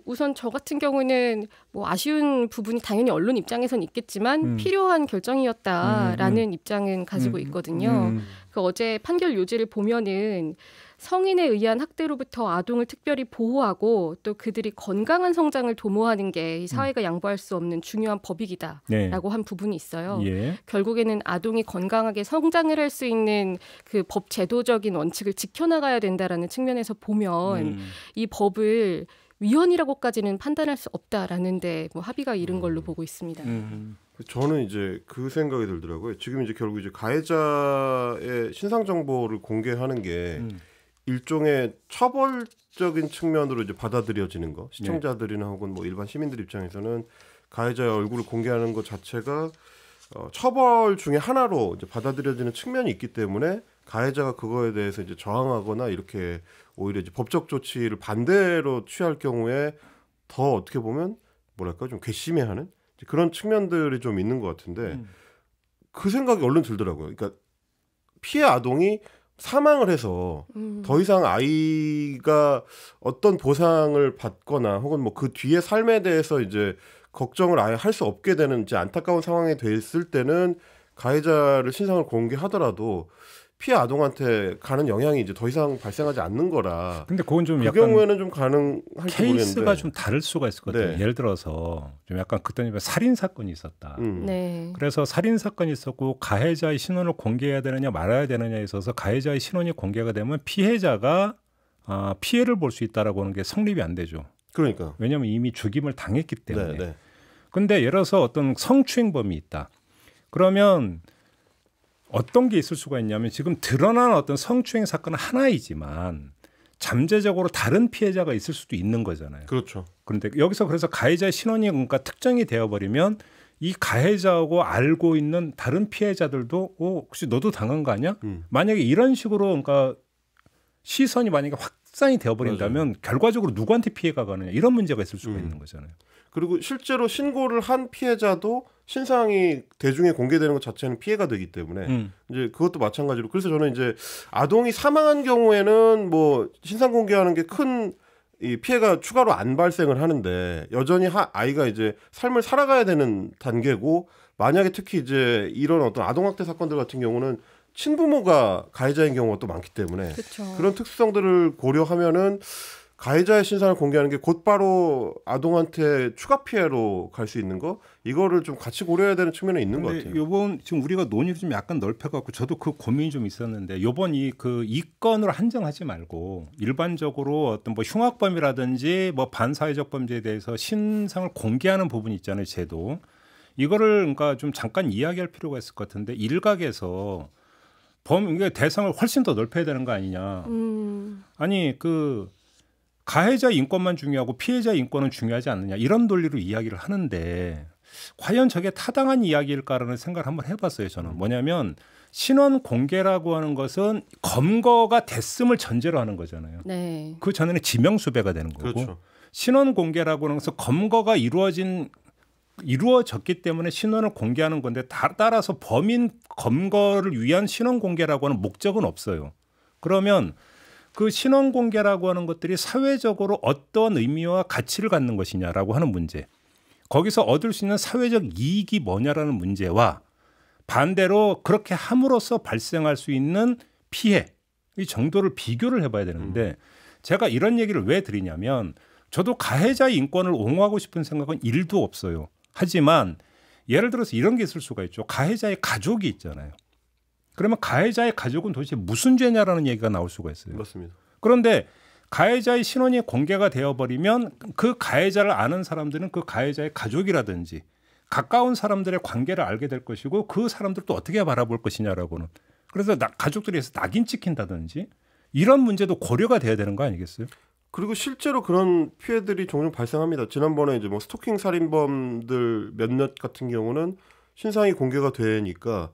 [SPEAKER 3] 우선 저 같은 경우는 뭐 아쉬운 부분이 당연히 언론 입장에서는 있겠지만 필요한 결정이었다라는 입장은 가지고 있거든요. 그 어제 판결 요지를 보면은 성인에 의한 학대로부터 아동을 특별히 보호하고 또 그들이 건강한 성장을 도모하는 게 이 사회가 양보할 수 없는 중요한 법익이다라고
[SPEAKER 1] 네.
[SPEAKER 3] 한 부분이 있어요.
[SPEAKER 1] 예.
[SPEAKER 3] 결국에는 아동이 건강하게 성장을 할 수 있는 그 법 제도적인 원칙을 지켜나가야 된다라는 측면에서 보면 이 법을 위헌이라고까지는 판단할 수 없다라는데 뭐 합의가 이른 걸로 보고 있습니다.
[SPEAKER 2] 저는 이제 그 생각이 들더라고요. 지금 이제 결국 이제 가해자의 신상 정보를 공개하는 게 일종의 처벌적인 측면으로 이제 받아들여지는 거. 시청자들이나 혹은 뭐 일반 시민들 입장에서는 가해자의 얼굴을 공개하는 것 자체가 처벌 중에 하나로 이제 받아들여지는 측면이 있기 때문에 가해자가 그거에 대해서 이제 저항하거나 이렇게 오히려 이제 법적 조치를 반대로 취할 경우에 더 어떻게 보면 뭐랄까 좀 괘씸해하는 그런 측면들이 좀 있는 것 같은데 그 생각이 얼른 들더라고요. 그러니까 피해 아동이 사망을 해서 더 이상 아이가 어떤 보상을 받거나 혹은 뭐 그 뒤의 삶에 대해서 이제 걱정을 아예 할 수 없게 되는 이제 안타까운 상황이 됐을 때는 가해자를 신상을 공개하더라도 피해 아동한테 가는 영향이 이제 더 이상 발생하지 않는 거라.
[SPEAKER 1] 근데 그건 좀
[SPEAKER 2] 그
[SPEAKER 1] 약간
[SPEAKER 2] 경우에는 좀 가능할지
[SPEAKER 1] 케이스가
[SPEAKER 2] 모르겠는데.
[SPEAKER 1] 좀 다를 수가 있을 것 같아요.
[SPEAKER 2] 네.
[SPEAKER 1] 예를 들어서 좀 약간 그때는 살인 사건이 있었다.
[SPEAKER 3] 네.
[SPEAKER 1] 그래서 살인 사건이 있었고 가해자의 신원을 공개해야 되느냐 말아야 되느냐에 있어서 가해자의 신원이 공개가 되면 피해자가 피해를 볼 수 있다라고 하는 게 성립이 안 되죠.
[SPEAKER 2] 그러니까.
[SPEAKER 1] 왜냐하면 이미 죽임을 당했기 때문에.
[SPEAKER 2] 네, 네.
[SPEAKER 1] 근데 예를 들어서 어떤 성추행범이 있다. 그러면 어떤 게 있을 수가 있냐면 지금 드러난 어떤 성추행 사건은 하나이지만 잠재적으로 다른 피해자가 있을 수도 있는 거잖아요.
[SPEAKER 2] 그렇죠.
[SPEAKER 1] 그런데 여기서 그래서 가해자의 신원이 그러니까 특정이 되어버리면 이 가해자하고 알고 있는 다른 피해자들도 혹시 너도 당한 거 아니야? 만약에 이런 식으로 그러니까 시선이 만약에 확산이 되어버린다면 결과적으로 누구한테 피해가 가느냐 이런 문제가 있을 수가 있는 거잖아요.
[SPEAKER 2] 그리고 실제로 신고를 한 피해자도 신상이 대중에 공개되는 것 자체는 피해가 되기 때문에 이제 그것도 마찬가지로 그래서 저는 이제 아동이 사망한 경우에는 뭐 신상 공개하는 게 큰 이 피해가 추가로 안 발생을 하는데 여전히 아이가 이제 삶을 살아가야 되는 단계고 만약에 특히 이제 이런 어떤 아동학대 사건들 같은 경우는 친부모가 가해자인 경우가 또 많기 때문에
[SPEAKER 3] 그쵸.
[SPEAKER 2] 그런 특수성들을 고려하면은 가해자의 신상을 공개하는 게 곧바로 아동한테 추가 피해로 갈 수 있는 거 이거를 좀 같이 고려해야 되는 측면이 있는 것 같아요.
[SPEAKER 1] 이번 지금 우리가 논의를 좀 약간 넓혀갖고 저도 그 고민이 좀 있었는데 이번 이 건으로 한정하지 말고 일반적으로 어떤 뭐 흉악범이라든지 뭐 반사회적 범죄에 대해서 신상을 공개하는 부분이 있잖아요, 제도. 이거를 그러니까 좀 잠깐 이야기할 필요가 있을 것 같은데 일각에서 이게 대상을 훨씬 더 넓혀야 되는 거 아니냐. 아니 가해자 인권만 중요하고 피해자 인권은 중요하지 않느냐 이런 논리로 이야기를 하는데 과연 저게 타당한 이야기일까라는 생각을 한번 해봤어요. 저는 뭐냐면 신원 공개라고 하는 것은 검거가 됐음을 전제로 하는 거잖아요.
[SPEAKER 3] 네.
[SPEAKER 1] 그 전에는 지명수배가 되는 거고
[SPEAKER 2] 그렇죠.
[SPEAKER 1] 신원 공개라고 하는 것은 검거가 이루어졌기 때문에 신원을 공개하는 건데 따라서 범인 검거를 위한 신원 공개라고 하는 목적은 없어요. 그러면 그 신원 공개라고 하는 것들이 사회적으로 어떤 의미와 가치를 갖는 것이냐라고 하는 문제. 거기서 얻을 수 있는 사회적 이익이 뭐냐라는 문제와 반대로 그렇게 함으로써 발생할 수 있는 피해 이 정도를 비교를 해봐야 되는데 제가 이런 얘기를 왜 드리냐면 저도 가해자의 인권을 옹호하고 싶은 생각은 1도 없어요. 하지만 예를 들어서 이런 게 있을 수가 있죠. 가해자의 가족이 있잖아요. 그러면 가해자의 가족은 도대체 무슨 죄냐라는 얘기가 나올 수가 있어요.
[SPEAKER 2] 맞습니다.
[SPEAKER 1] 그런데 가해자의 신원이 공개가 되어버리면 그 가해자를 아는 사람들은 그 가해자의 가족이라든지 가까운 사람들의 관계를 알게 될 것이고 그 사람들도 어떻게 바라볼 것이냐라고는. 그래서 가족들이 해서 낙인 찍힌다든지 이런 문제도 고려가 돼야 되는 거 아니겠어요?
[SPEAKER 2] 그리고 실제로 그런 피해들이 종종 발생합니다. 지난번에 이제 뭐 스토킹 살인범들 몇몇 같은 경우는 신상이 공개가 되니까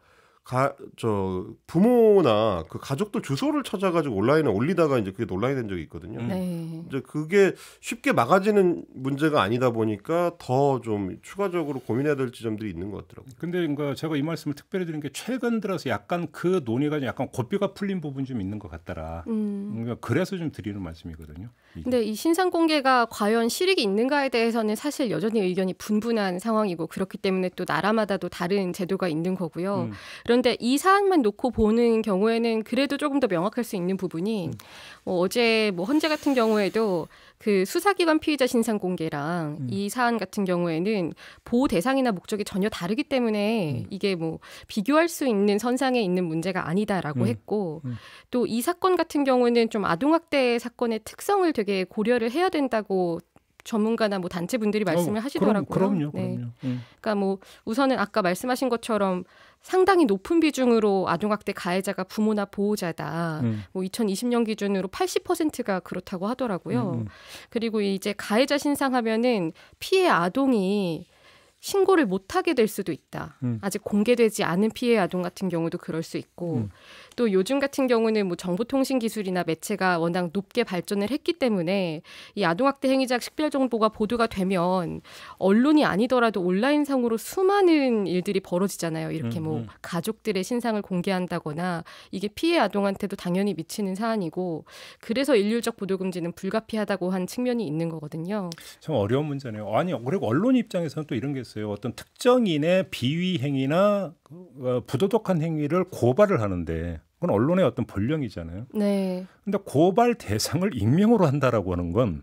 [SPEAKER 2] 부모나 그 가족들 주소를 찾아가지고 온라인에 올리다가 이제 그게 논란이 된 적이 있거든요.
[SPEAKER 3] 네.
[SPEAKER 2] 이제 그게 쉽게 막아지는 문제가 아니다 보니까 더 좀 추가적으로 고민해야 될 지점들이 있는 것 같더라고요.
[SPEAKER 1] 근데 그러니까 제가 이 말씀을 특별히 드린 게 최근 들어서 약간 그 논의가 약간 고삐가 풀린 부분이 좀 있는 것 같더라. 그러니까 그래서 좀 드리는 말씀이거든요.
[SPEAKER 3] 근데 이 신상 공개가 과연 실익이 있는가에 대해서는 사실 여전히 의견이 분분한 상황이고 그렇기 때문에 또 나라마다도 다른 제도가 있는 거고요. 그런데 이 사안만 놓고 보는 경우에는 그래도 조금 더 명확할 수 있는 부분이 어제 헌재 같은 경우에도 그 수사기관 피의자 신상 공개랑 이 사안 같은 경우에는 보호 대상이나 목적이 전혀 다르기 때문에 이게 비교할 수 있는 선상에 있는 문제가 아니다라고 했고 또 이 사건 같은 경우는 좀 아동학대 사건의 특성을 되게 고려를 해야 된다고 전문가나 단체분들이 말씀을 하시더라고요.
[SPEAKER 1] 그럼요.
[SPEAKER 3] 네. 그러니까 우선은 아까 말씀하신 것처럼 상당히 높은 비중으로 아동학대 가해자가 부모나 보호자다. 2020년 기준으로 80%가 그렇다고 하더라고요. 그리고 이제 가해자 신상하면은 피해 아동이 신고를 못하게 될 수도 있다. 아직 공개되지 않은 피해 아동 같은 경우도 그럴 수 있고 또 요즘 같은 경우는 뭐 정보통신 기술이나 매체가 워낙 높게 발전을 했기 때문에 이 아동학대 행위자 식별 정보가 보도가 되면 언론이 아니더라도 온라인상으로 수많은 일들이 벌어지잖아요. 이렇게 뭐 가족들의 신상을 공개한다거나 이게 피해 아동한테도 당연히 미치는 사안이고 그래서 일률적 보도 금지는 불가피하다고 한 측면이 있는 거거든요.
[SPEAKER 1] 참 어려운 문제네요. 아니 그리고 언론 입장에서는 또 이런 게 있어요. 어떤 특정인의 비위 행위나 부도덕한 행위를 고발을 하는데 그건 언론의 어떤 본령이잖아요.
[SPEAKER 3] 네.
[SPEAKER 1] 근데 고발 대상을 익명으로 한다라고 하는 건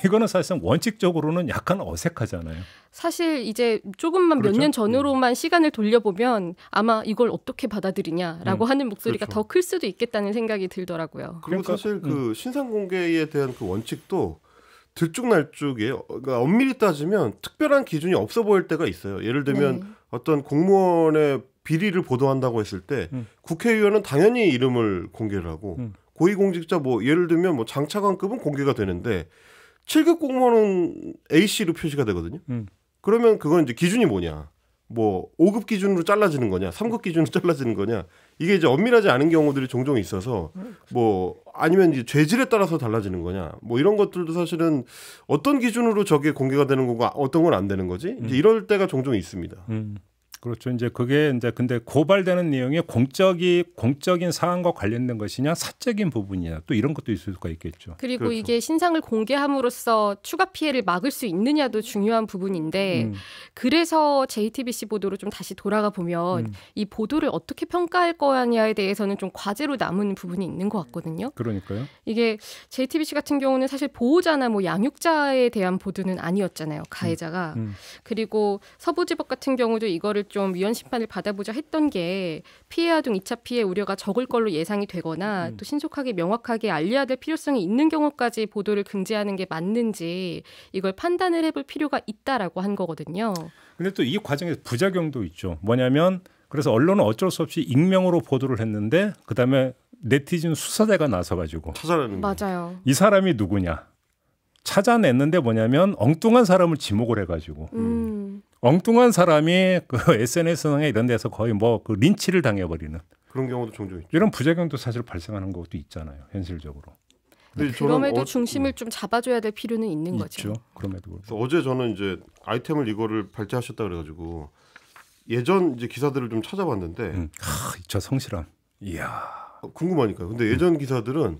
[SPEAKER 1] 이거는 사실상 원칙적으로는 약간 어색하잖아요.
[SPEAKER 3] 사실 이제 조금만
[SPEAKER 1] 그렇죠?
[SPEAKER 3] 몇 년 전으로만 시간을 돌려보면 아마 이걸 어떻게 받아들이냐 라고 하는 목소리가
[SPEAKER 2] 그렇죠.
[SPEAKER 3] 더 클 수도 있겠다는 생각이 들더라고요.
[SPEAKER 2] 그리고
[SPEAKER 1] 그러니까,
[SPEAKER 2] 사실 그 신상 공개에 대한 그 원칙도 들쭉날쭉이에요. 그러니까 엄밀히 따지면 특별한 기준이 없어 보일 때가 있어요. 예를 들면
[SPEAKER 3] 네.
[SPEAKER 2] 어떤 공무원의 비리를 보도한다고 했을 때 국회의원은 당연히 이름을 공개를 하고 고위공직자 뭐 예를 들면 뭐 장차관급은 공개가 되는데 7급 공무원은 A씨로 표시가 되거든요. 그러면 그건 이제 기준이 뭐냐? 뭐 5급 기준으로 잘라지는 거냐? 3급 기준으로 잘라지는 거냐? 이게 이제 엄밀하지 않은 경우들이 종종 있어서 뭐 아니면 이제 죄질에 따라서 달라지는 거냐? 뭐 이런 것들도 사실은 어떤 기준으로 저게 공개가 되는 거고 어떤 건 안 되는 거지? 이제 이럴 때가 종종 있습니다.
[SPEAKER 1] 그렇죠. 이제 그게 이제 근데 고발되는 내용이 공적인 사안과 관련된 것이냐, 사적인 부분이냐, 또 이런 것도 있을 수가 있겠죠.
[SPEAKER 3] 그리고
[SPEAKER 2] 그렇죠.
[SPEAKER 3] 이게 신상을 공개함으로써 추가 피해를 막을 수 있느냐도 중요한 부분인데 그래서 JTBC 보도로 좀 다시 돌아가 보면 이 보도를 어떻게 평가할 거냐에 대해서는 좀 과제로 남은 부분이 있는 것 같거든요.
[SPEAKER 1] 그러니까요.
[SPEAKER 3] 이게 JTBC 같은 경우는 사실 보호자나 뭐 양육자에 대한 보도는 아니었잖아요. 가해자가. 그리고 서부지법 같은 경우도 이거를 좀 위헌 심판을 받아보자 했던 게 피해 아동 2차 피해 우려가 적을 걸로 예상이 되거나 또 신속하게 명확하게 알려야 될 필요성이 있는 경우까지 보도를 금지하는 게 맞는지 이걸 판단을 해볼 필요가 있다라고 한 거거든요.
[SPEAKER 1] 근데 또 이 과정에서 부작용도 있죠. 뭐냐면 그래서 언론은 어쩔 수 없이 익명으로 보도를 했는데 그다음에 네티즌 수사대가 나서가지고
[SPEAKER 2] 찾아내는 거.
[SPEAKER 3] 맞아요.
[SPEAKER 1] 이 사람이 누구냐 찾아냈는데 뭐냐면 엉뚱한 사람을 지목을 해가지고 엉뚱한 사람이 그 SNS상에 이런 데서 거의 뭐 그 린치를 당해버리는
[SPEAKER 2] 그런 경우도 종종 있죠.
[SPEAKER 1] 이런 부작용도 사실 발생하는 것도 있잖아요. 현실적으로.
[SPEAKER 2] 근데
[SPEAKER 3] 그럼에도
[SPEAKER 2] 저는
[SPEAKER 3] 중심을 좀 잡아줘야 될 필요는 있는 거죠.
[SPEAKER 1] 있죠. 그럼에도
[SPEAKER 2] 그래서 어제 저는 이제 아이템을 이거를 발제하셨다 그래가지고 예전 이제 기사들을 좀 찾아봤는데
[SPEAKER 1] 저 성실함. 이야.
[SPEAKER 2] 궁금하니까요. 근데 예전 기사들은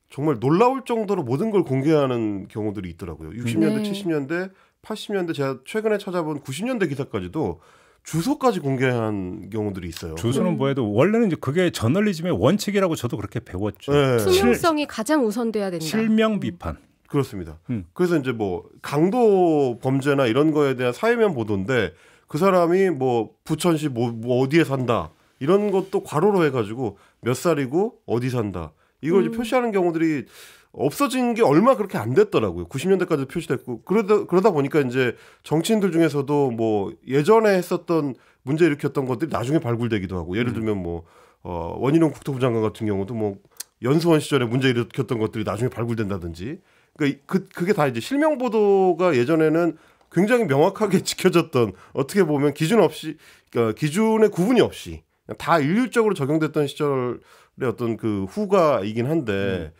[SPEAKER 2] 정말 놀라울 정도로 모든 걸 공개하는 경우들이 있더라고요. 60년대,
[SPEAKER 3] 네.
[SPEAKER 2] 70년대, 80년대 제가 최근에 찾아본 90년대 기사까지도 주소까지 공개한 경우들이 있어요.
[SPEAKER 1] 주소는 뭐해도 원래는 이제 그게 저널리즘의 원칙이라고 저도 그렇게 배웠죠.
[SPEAKER 2] 네.
[SPEAKER 3] 투명성이 가장 우선돼야 된다.
[SPEAKER 1] 실명 비판.
[SPEAKER 2] 그렇습니다. 그래서 이제 뭐 강도 범죄나 이런 거에 대한 사회면 보도인데 그 사람이 뭐 부천시 뭐 어디에 산다 이런 것도 괄호로 해가지고 몇 살이고 어디 산다 이걸 이제 표시하는 경우들이 없어진 게 얼마 그렇게 안 됐더라고요. 90년대까지 표시됐고 그러다 보니까 이제 정치인들 중에서도 뭐 예전에 했었던 문제 일으켰던 것들이 나중에 발굴되기도 하고 예를 들면 뭐 원희룡 국토부 장관 같은 경우도 뭐 연수원 시절에 문제 일으켰던 것들이 나중에 발굴된다든지 그러니까 그게 다 이제 실명 보도가 예전에는 굉장히 명확하게 지켜졌던 어떻게 보면 기준 없이 그러니까 기준의 구분이 없이 다 일률적으로 적용됐던 시절의 어떤 그 후가이긴 한데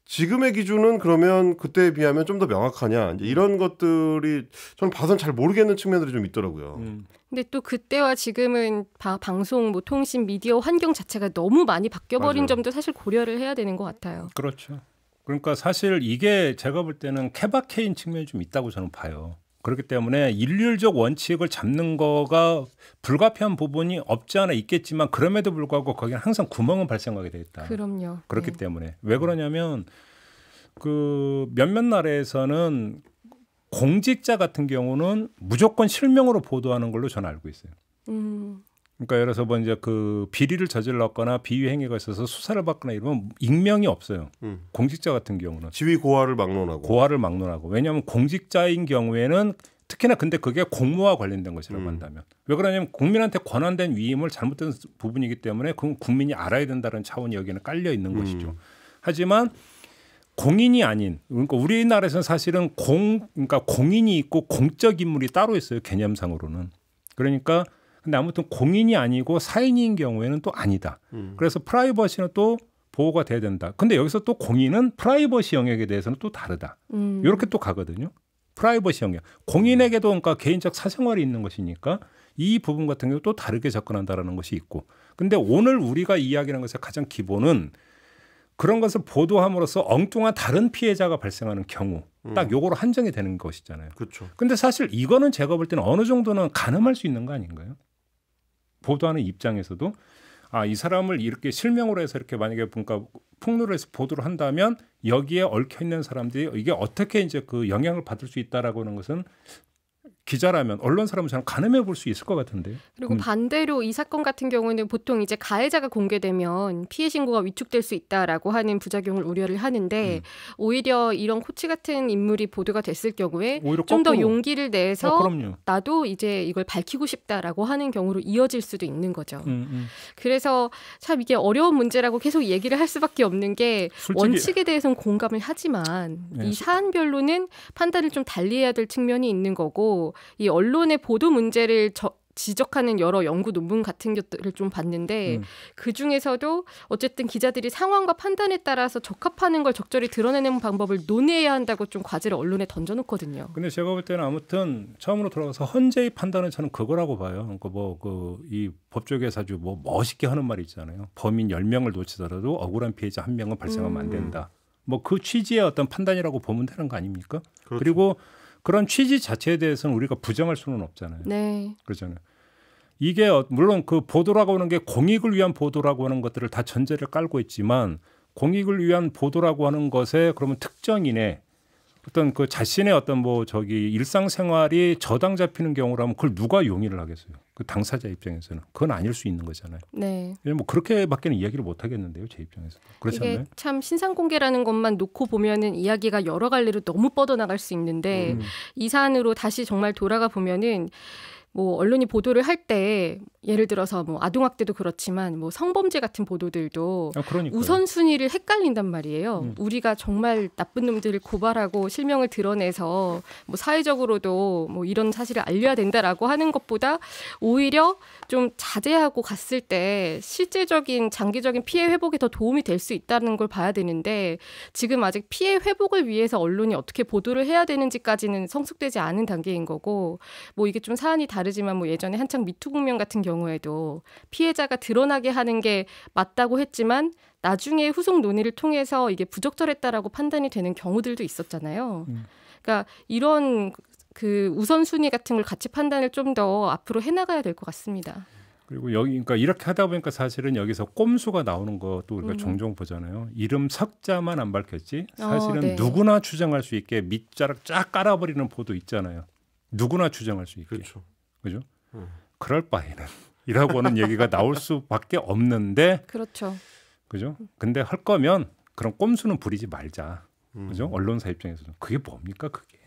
[SPEAKER 2] 지금의 기준은 그러면 그때에 비하면 좀 더 명확하냐 이제 이런 것들이 저는 봐선 잘 모르겠는 측면들이 좀 있더라고요.
[SPEAKER 3] 근데 또 그때와 지금은 방송, 뭐 통신, 미디어 환경 자체가 너무 많이 바뀌어버린
[SPEAKER 2] 맞아요.
[SPEAKER 3] 점도 사실 고려를 해야 되는 것 같아요.
[SPEAKER 1] 그렇죠. 그러니까 사실 이게 제가 볼 때는 케바케인 측면이 좀 있다고 저는 봐요. 그렇기 때문에 일률적 원칙을 잡는 거가 불가피한 부분이 없지 않아 있겠지만 그럼에도 불구하고 거기는 항상 구멍은 발생하게 돼 있다.
[SPEAKER 3] 그럼요.
[SPEAKER 1] 그렇기
[SPEAKER 3] 네.
[SPEAKER 1] 때문에 왜 그러냐면 그 몇몇 나라에서는 공직자 같은 경우는 무조건 실명으로 보도하는 걸로 저는 알고 있어요. 그러니까 예를 들어서 뭐 이제 그 비리를 저질렀거나 비위 행위가 있어서 수사를 받거나 이러면 익명이 없어요. 공직자 같은 경우는
[SPEAKER 2] 지위 고하를 막론하고.
[SPEAKER 1] 고하를 막론하고 왜냐하면 공직자인 경우에는 특히나 근데 그게 공무와 관련된 것이라고 한다면 왜 그러냐면 국민한테 권한된 위임을 잘못된 부분이기 때문에 그건 국민이 알아야 된다는 차원이 여기는 깔려 있는 것이죠. 하지만 공인이 아닌 그러니까 우리나라에서는 사실은 그러니까 공인이 있고 공적 인물이 따로 있어요. 개념상으로는. 그러니까 근데 아무튼 공인이 아니고 사인인 경우에는 또 아니다. 그래서 프라이버시는 또 보호가 돼야 된다. 근데 여기서 또 공인은 프라이버시 영역에 대해서는 또 다르다. 이렇게 또 가거든요. 프라이버시 영역. 공인에게도 그러니까 개인적 사생활이 있는 것이니까 이 부분 같은 경우 또 다르게 접근한다라는 것이 있고. 근데 오늘 우리가 이야기하는 것의 가장 기본은 그런 것을 보도함으로써 엉뚱한 다른 피해자가 발생하는 경우 딱 요거로 한정이 되는 것이잖아요.
[SPEAKER 2] 그렇죠.
[SPEAKER 1] 근데 사실 이거는 제가 볼 때는 어느 정도는 가늠할 수 있는 거 아닌가요? 보도하는 입장에서도 이 사람을 이렇게 실명으로 해서 이렇게 만약에 그러니까 폭로를 해서 보도를 한다면 여기에 얽혀 있는 사람들이 이게 어떻게 이제 그 영향을 받을 수 있다라고 하는 것은 기자라면 언론 사람은 저는 가늠해 볼 수 있을 것 같은데요.
[SPEAKER 3] 그리고 반대로 이 사건 같은 경우는 보통 이제 가해자가 공개되면 피해 신고가 위축될 수 있다라고 하는 부작용을 우려를 하는데 오히려 이런 코치 같은 인물이 보도가 됐을 경우에 좀 더 용기를 내서 나도 이제 이걸 밝히고 싶다라고 하는 경우로 이어질 수도 있는 거죠. 그래서 참 이게 어려운 문제라고 계속 얘기를 할 수밖에 없는 게 원칙에 대해서는 공감을 하지만 이 사안별로는 판단을 좀 달리해야 될 측면이 있는 거고 이 언론의 보도 문제를 지적하는 여러 연구 논문 같은 것들을 좀 봤는데 그중에서도 어쨌든 기자들이 상황과 판단에 따라서 적합하는 걸 적절히 드러내는 방법을 논의해야 한다고 좀 과제를 언론에 던져놓거든요.
[SPEAKER 1] 근데 제가 볼 때는 아무튼 처음으로 돌아가서 헌재의 판단은 저는 그거라고 봐요. 그러니까 이 법조계에서 아주 멋있게 하는 말이 있잖아요. 범인 10명을 놓치더라도 억울한 피해자 1명은 발생하면 안 된다. 그 취지의 어떤 판단이라고 보면 되는 거 아닙니까?
[SPEAKER 2] 그렇죠.
[SPEAKER 1] 그리고 그런 취지 자체에 대해서는 우리가 부정할 수는 없잖아요.
[SPEAKER 3] 네.
[SPEAKER 1] 그렇잖아요. 이게 물론 그 보도라고 하는 게 공익을 위한 보도라고 하는 것들을 다 전제를 깔고 있지만 공익을 위한 보도라고 하는 것에 그러면 특정인의 어떤 그 자신의 어떤 일상생활이 저당 잡히는 경우라면 그걸 누가 용인을 하겠어요? 그 당사자 입장에서는 그건 아닐 수 있는 거잖아요.
[SPEAKER 3] 네.
[SPEAKER 1] 그렇게밖에는 이야기를 못 하겠는데요, 제 입장에서. 그렇지 않나요?
[SPEAKER 3] 이게 참 신상 공개라는 것만 놓고 보면은 이야기가 여러 갈래로 너무 뻗어나갈 수 있는데 이 사안으로 다시 정말 돌아가 보면은 언론이 보도를 할 때 예를 들어서 아동학대도 그렇지만 성범죄 같은 보도들도 우선순위를 헷갈린단 말이에요. 우리가 정말 나쁜 놈들을 고발하고 실명을 드러내서 사회적으로도 이런 사실을 알려야 된다라고 하는 것보다 오히려 좀 자제하고 갔을 때 실질적인 장기적인 피해 회복에 더 도움이 될 수 있다는 걸 봐야 되는데 지금 아직 피해 회복을 위해서 언론이 어떻게 보도를 해야 되는지까지는 성숙되지 않은 단계인 거고 이게 좀 사안이 다르지만 예전에 한창 미투 국면 같은 경우에도 피해자가 드러나게 하는 게 맞다고 했지만 나중에 후속 논의를 통해서 이게 부적절했다라고 판단이 되는 경우들도 있었잖아요. 그러니까 이런 그 우선순위 같은 걸 같이 판단을 좀 더 앞으로 해나가야 될 것 같습니다.
[SPEAKER 1] 그리고 그러니까 이렇게 하다 보니까 사실은 여기서 꼼수가 나오는 것도 우리가 종종 보잖아요. 이름 석자만 안 밝혔지 사실은
[SPEAKER 3] 네.
[SPEAKER 1] 누구나 추정할 수 있게 밑자락 쫙 깔아버리는 보도 있잖아요. 누구나 추정할 수 있게. 그죠? 그럴 바에는 이라고 하는 얘기가 나올 수밖에 없는데
[SPEAKER 3] 그렇죠.
[SPEAKER 1] 그죠? 근데 할 거면 그런 꼼수는 부리지 말자. 그죠? 언론사 입장에서는 그게 뭡니까 그게?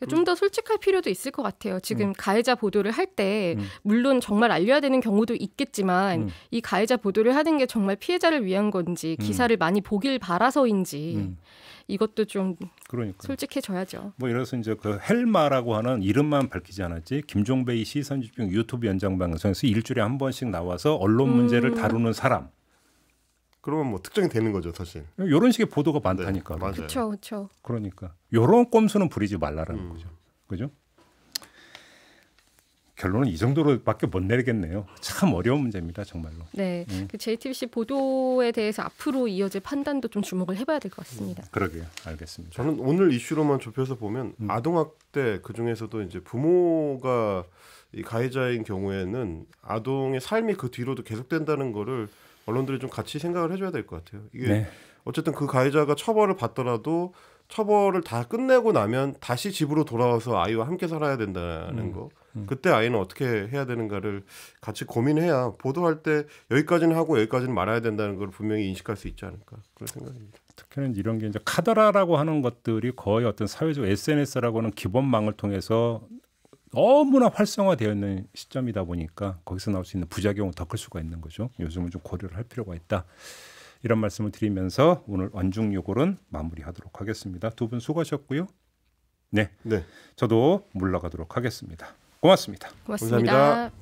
[SPEAKER 3] 좀 더 솔직할 필요도 있을 것 같아요. 지금 가해자 보도를 할 때 물론 정말 알려야 되는 경우도 있겠지만 이 가해자 보도를 하는 게 정말 피해자를 위한 건지 기사를 많이 보길 바라서인지 이것도 좀 솔직해져야죠.
[SPEAKER 1] 이래서 이제 그 헬마라고 하는 이름만 밝히지 않았지 김종배의 시선집중 유튜브 연장 방송에서 일주일에 한 번씩 나와서 언론 문제를 다루는 사람.
[SPEAKER 2] 그러면 특정이 되는 거죠, 사실.
[SPEAKER 1] 이런 식의 보도가 많다니까.
[SPEAKER 2] 네, 맞아요.
[SPEAKER 3] 그렇죠.
[SPEAKER 1] 그러니까 이런 꼼수는 부리지 말라라는 거죠. 그죠? 결론은 이 정도로밖에 못 내리겠네요. 참 어려운 문제입니다, 정말로.
[SPEAKER 3] 네, 그 JTBC 보도에 대해서 앞으로 이어질 판단도 좀 주목을 해봐야 될 것 같습니다.
[SPEAKER 1] 그러게요, 알겠습니다.
[SPEAKER 2] 저는 오늘 이슈로만 좁혀서 보면 아동학대 그 중에서도 이제 부모가 이 가해자인 경우에는 아동의 삶이 그 뒤로도 계속된다는 거를 언론들이 좀 같이 생각을 해줘야 될 것 같아요. 이게 어쨌든 그 가해자가 처벌을 받더라도 처벌을 다 끝내고 나면 다시 집으로 돌아와서 아이와 함께 살아야 된다는 거. 그때 아이는 어떻게 해야 되는가를 같이 고민해야 보도할 때 여기까지는 하고 여기까지는 말아야 된다는 걸 분명히 인식할 수 있지 않을까 그런 생각입니다.
[SPEAKER 1] 특히는 이런 게 이제 카더라라고 하는 것들이 거의 어떤 사회적 SNS라고 하는 기본망을 통해서 너무나 활성화되어 있는 시점이다 보니까 거기서 나올 수 있는 부작용은 더 클 수가 있는 거죠. 요즘은 좀 고려를 할 필요가 있다. 이런 말씀을 드리면서 오늘 언중요골은 마무리하도록 하겠습니다. 두 분 수고하셨고요. 네,
[SPEAKER 2] 네.
[SPEAKER 1] 저도 물러가도록 하겠습니다. 고맙습니다.
[SPEAKER 3] 고맙습니다.
[SPEAKER 2] 감사합니다.